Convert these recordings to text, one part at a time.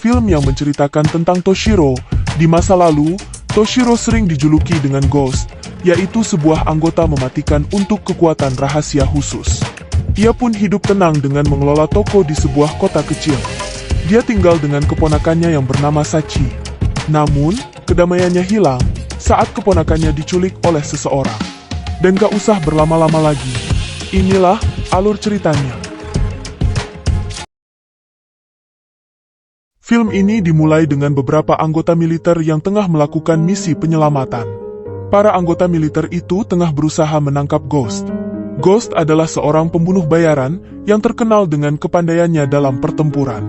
film yang menceritakan tentang Toshiro. Di masa lalu, Toshiro sering dijuluki dengan Ghost, yaitu sebuah anggota mematikan untuk kekuatan rahasia khusus. Ia pun hidup tenang dengan mengelola toko di sebuah kota kecil. Dia tinggal dengan keponakannya yang bernama Sachi. Namun, kedamaiannya hilang saat keponakannya diculik oleh seseorang. Dan gak usah berlama-lama lagi. Inilah alur ceritanya. Film ini dimulai dengan beberapa anggota militer yang tengah melakukan misi penyelamatan. Para anggota militer itu tengah berusaha menangkap Ghost. Ghost adalah seorang pembunuh bayaran yang terkenal dengan kepandaiannya dalam pertempuran.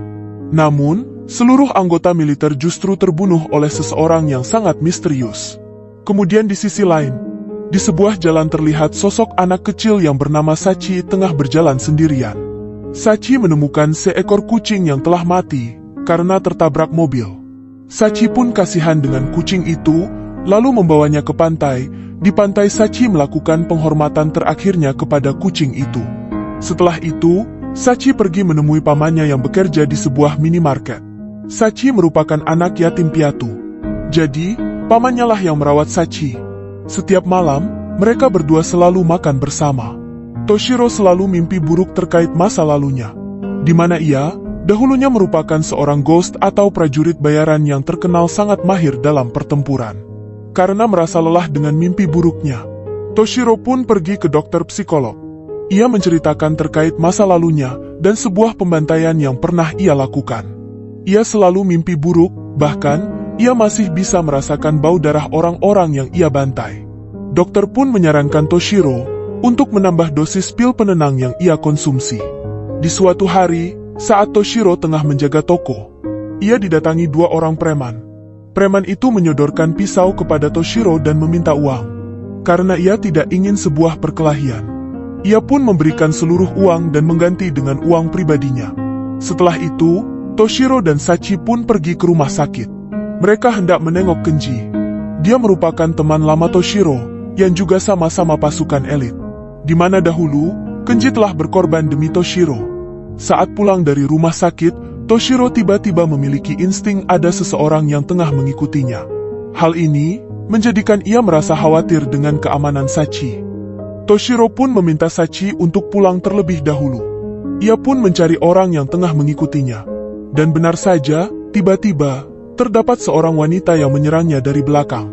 Namun, seluruh anggota militer justru terbunuh oleh seseorang yang sangat misterius. Kemudian di sisi lain, di sebuah jalan terlihat sosok anak kecil yang bernama Sachi tengah berjalan sendirian. Sachi menemukan seekor kucing yang telah mati karena tertabrak mobil. Sachi pun kasihan dengan kucing itu, lalu membawanya ke pantai. Di pantai Sachi melakukan penghormatan terakhirnya kepada kucing itu. Setelah itu, Sachi pergi menemui pamannya yang bekerja di sebuah minimarket. Sachi merupakan anak yatim piatu. Jadi, pamannya lah yang merawat Sachi. Setiap malam, mereka berdua selalu makan bersama. Toshiro selalu mimpi buruk terkait masa lalunya, di mana ia dahulunya merupakan seorang ghost atau prajurit bayaran yang terkenal sangat mahir dalam pertempuran. Karena merasa lelah dengan mimpi buruknya, Toshiro pun pergi ke dokter psikolog. Ia menceritakan terkait masa lalunya dan sebuah pembantaian yang pernah ia lakukan. Ia selalu mimpi buruk, bahkan ia masih bisa merasakan bau darah orang-orang yang ia bantai. Dokter pun menyarankan Toshiro untuk menambah dosis pil penenang yang ia konsumsi. Di suatu hari, saat Toshiro tengah menjaga toko, ia didatangi dua orang preman. Preman itu menyodorkan pisau kepada Toshiro dan meminta uang, karena ia tidak ingin sebuah perkelahian. Ia pun memberikan seluruh uang dan mengganti dengan uang pribadinya. Setelah itu, Toshiro dan Sachi pun pergi ke rumah sakit. Mereka hendak menengok Kenji. Dia merupakan teman lama Toshiro, yang juga sama-sama pasukan elit. Di mana dahulu, Kenji telah berkorban demi Toshiro. Saat pulang dari rumah sakit, Toshiro tiba-tiba memiliki insting ada seseorang yang tengah mengikutinya. Hal ini menjadikan ia merasa khawatir dengan keamanan Sachi. Toshiro pun meminta Sachi untuk pulang terlebih dahulu. Ia pun mencari orang yang tengah mengikutinya. Dan benar saja, tiba-tiba, terdapat seorang wanita yang menyerangnya dari belakang.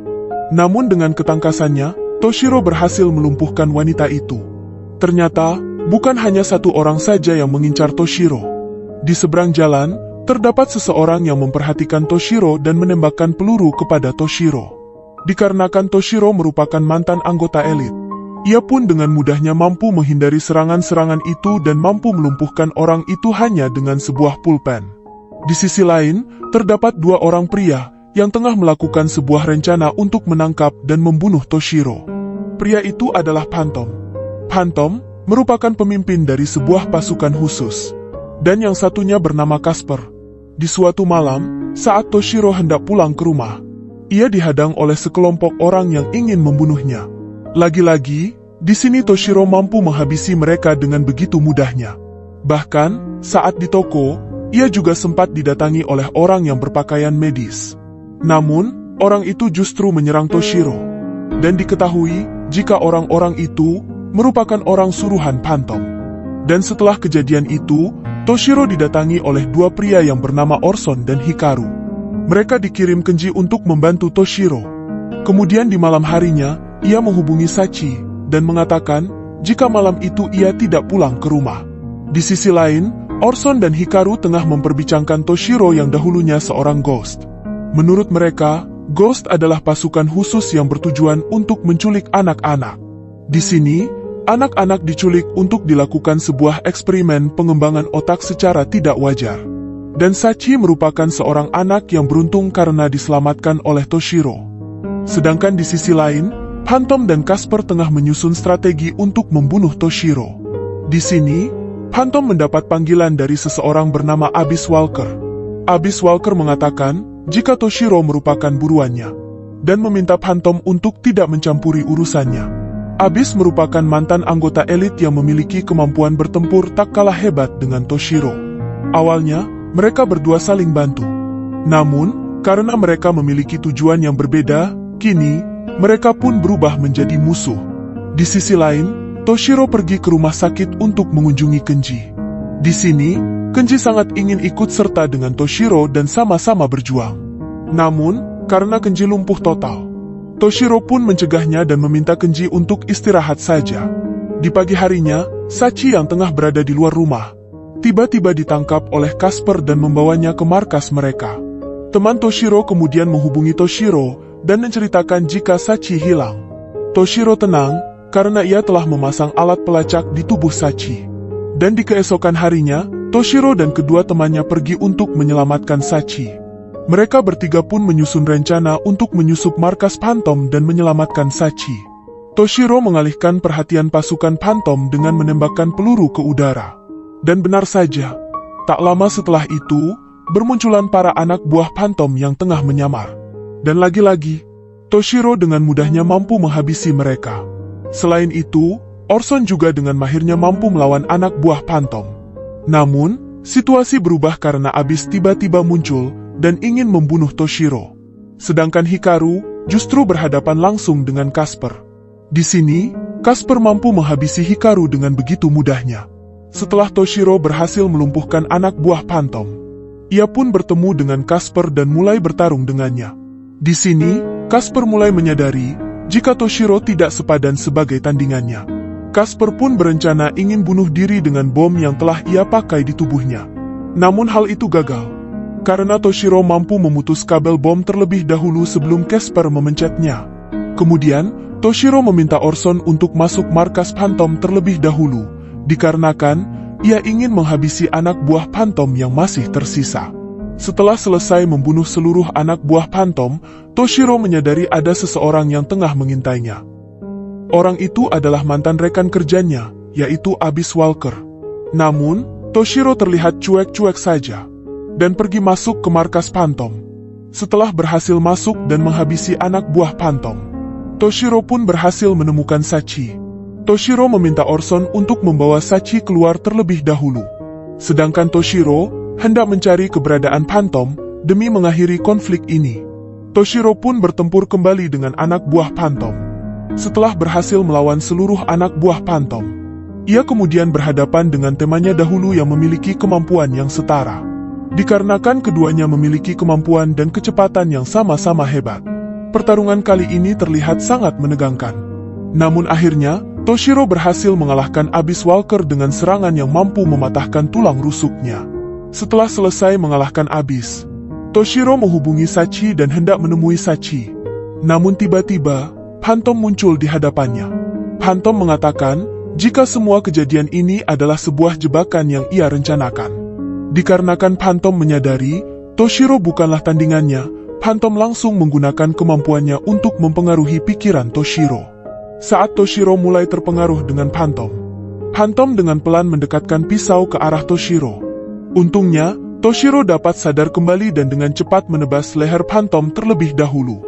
Namun dengan ketangkasannya, Toshiro berhasil melumpuhkan wanita itu. Ternyata, bukan hanya satu orang saja yang mengincar Toshiro. Di seberang jalan, terdapat seseorang yang memperhatikan Toshiro dan menembakkan peluru kepada Toshiro. Dikarenakan Toshiro merupakan mantan anggota elit, ia pun dengan mudahnya mampu menghindari serangan-serangan itu dan mampu melumpuhkan orang itu hanya dengan sebuah pulpen. Di sisi lain, terdapat dua orang pria yang tengah melakukan sebuah rencana untuk menangkap dan membunuh Toshiro. Pria itu adalah Phantom. Phantom merupakan pemimpin dari sebuah pasukan khusus. Dan yang satunya bernama Casper. Di suatu malam, saat Toshiro hendak pulang ke rumah, ia dihadang oleh sekelompok orang yang ingin membunuhnya. Lagi-lagi, di sini Toshiro mampu menghabisi mereka dengan begitu mudahnya. Bahkan, saat di toko, ia juga sempat didatangi oleh orang yang berpakaian medis. Namun, orang itu justru menyerang Toshiro. Dan diketahui, jika orang-orang itu merupakan orang suruhan Phantom. Dan setelah kejadian itu, Toshiro didatangi oleh dua pria yang bernama Orson dan Hikaru. Mereka dikirim Kenji untuk membantu Toshiro. Kemudian di malam harinya, ia menghubungi Sachi dan mengatakan jika malam itu ia tidak pulang ke rumah. Di sisi lain, Orson dan Hikaru tengah memperbincangkan Toshiro yang dahulunya seorang ghost. Menurut mereka, ghost adalah pasukan khusus yang bertujuan untuk menculik anak-anak. Di sini, anak-anak diculik untuk dilakukan sebuah eksperimen pengembangan otak secara tidak wajar. Dan Sachi merupakan seorang anak yang beruntung karena diselamatkan oleh Toshiro. Sedangkan di sisi lain, Phantom dan Casper tengah menyusun strategi untuk membunuh Toshiro. Di sini, Phantom mendapat panggilan dari seseorang bernama Abyss Walker. Abyss Walker mengatakan jika Toshiro merupakan buruannya, dan meminta Phantom untuk tidak mencampuri urusannya. Abyss merupakan mantan anggota elit yang memiliki kemampuan bertempur tak kalah hebat dengan Toshiro. Awalnya, mereka berdua saling bantu. Namun, karena mereka memiliki tujuan yang berbeda, kini mereka pun berubah menjadi musuh. Di sisi lain, Toshiro pergi ke rumah sakit untuk mengunjungi Kenji. Di sini, Kenji sangat ingin ikut serta dengan Toshiro dan sama-sama berjuang. Namun, karena Kenji lumpuh total, Toshiro pun mencegahnya dan meminta Kenji untuk istirahat saja. Di pagi harinya, Sachi yang tengah berada di luar rumah, tiba-tiba ditangkap oleh Casper dan membawanya ke markas mereka. Teman Toshiro kemudian menghubungi Toshiro dan menceritakan jika Sachi hilang. Toshiro tenang, karena ia telah memasang alat pelacak di tubuh Sachi. Dan di keesokan harinya, Toshiro dan kedua temannya pergi untuk menyelamatkan Sachi. Mereka bertiga pun menyusun rencana untuk menyusup markas Phantom dan menyelamatkan Sachi. Toshiro mengalihkan perhatian pasukan Phantom dengan menembakkan peluru ke udara. Dan benar saja, tak lama setelah itu, bermunculan para anak buah Phantom yang tengah menyamar. Dan lagi-lagi, Toshiro dengan mudahnya mampu menghabisi mereka. Selain itu, Orson juga dengan mahirnya mampu melawan anak buah Phantom. Namun, situasi berubah karena Abyss tiba-tiba muncul dan ingin membunuh Toshiro. Sedangkan Hikaru justru berhadapan langsung dengan Casper. Di sini, Casper mampu menghabisi Hikaru dengan begitu mudahnya. Setelah Toshiro berhasil melumpuhkan anak buah Phantom, ia pun bertemu dengan Casper dan mulai bertarung dengannya. Di sini, Casper mulai menyadari jika Toshiro tidak sepadan sebagai tandingannya. Casper pun berencana ingin bunuh diri dengan bom yang telah ia pakai di tubuhnya. Namun hal itu gagal, karena Toshiro mampu memutus kabel bom terlebih dahulu sebelum Casper memencetnya. Kemudian, Toshiro meminta Orson untuk masuk markas Phantom terlebih dahulu, dikarenakan ia ingin menghabisi anak buah Phantom yang masih tersisa. Setelah selesai membunuh seluruh anak buah Phantom, Toshiro menyadari ada seseorang yang tengah mengintainya. Orang itu adalah mantan rekan kerjanya, yaitu Abyss Walker. Namun, Toshiro terlihat cuek-cuek saja, dan pergi masuk ke markas Phantom. Setelah berhasil masuk dan menghabisi anak buah Phantom, Toshiro pun berhasil menemukan Sachi. Toshiro meminta Orson untuk membawa Sachi keluar terlebih dahulu. Sedangkan Toshiro hendak mencari keberadaan Phantom demi mengakhiri konflik ini. Toshiro pun bertempur kembali dengan anak buah Phantom. Setelah berhasil melawan seluruh anak buah Phantom, ia kemudian berhadapan dengan temannya dahulu yang memiliki kemampuan yang setara. Dikarenakan keduanya memiliki kemampuan dan kecepatan yang sama-sama hebat, pertarungan kali ini terlihat sangat menegangkan. Namun akhirnya, Toshiro berhasil mengalahkan Abyss Walker dengan serangan yang mampu mematahkan tulang rusuknya. Setelah selesai mengalahkan Abyss, Toshiro menghubungi Sachi dan hendak menemui Sachi. Namun tiba-tiba, Phantom muncul di hadapannya. Phantom mengatakan jika semua kejadian ini adalah sebuah jebakan yang ia rencanakan. Dikarenakan Phantom menyadari Toshiro bukanlah tandingannya, Phantom langsung menggunakan kemampuannya untuk mempengaruhi pikiran Toshiro. Saat Toshiro mulai terpengaruh dengan Phantom, Phantom dengan pelan mendekatkan pisau ke arah Toshiro. Untungnya, Toshiro dapat sadar kembali dan dengan cepat menebas leher Phantom terlebih dahulu.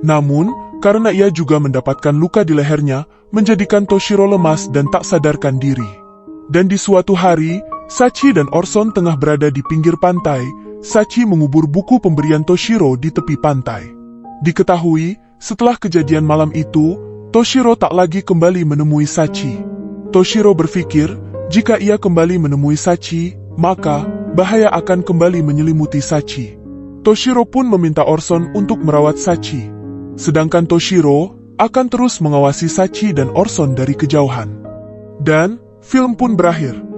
Namun, karena ia juga mendapatkan luka di lehernya, menjadikan Toshiro lemas dan tak sadarkan diri. Dan di suatu hari, Sachi dan Orson tengah berada di pinggir pantai. Sachi mengubur buku pemberian Toshiro di tepi pantai. Diketahui, setelah kejadian malam itu, Toshiro tak lagi kembali menemui Sachi. Toshiro berpikir, jika ia kembali menemui Sachi, maka bahaya akan kembali menyelimuti Sachi. Toshiro pun meminta Orson untuk merawat Sachi. Sedangkan Toshiro akan terus mengawasi Sachi dan Orson dari kejauhan. Dan, film pun berakhir.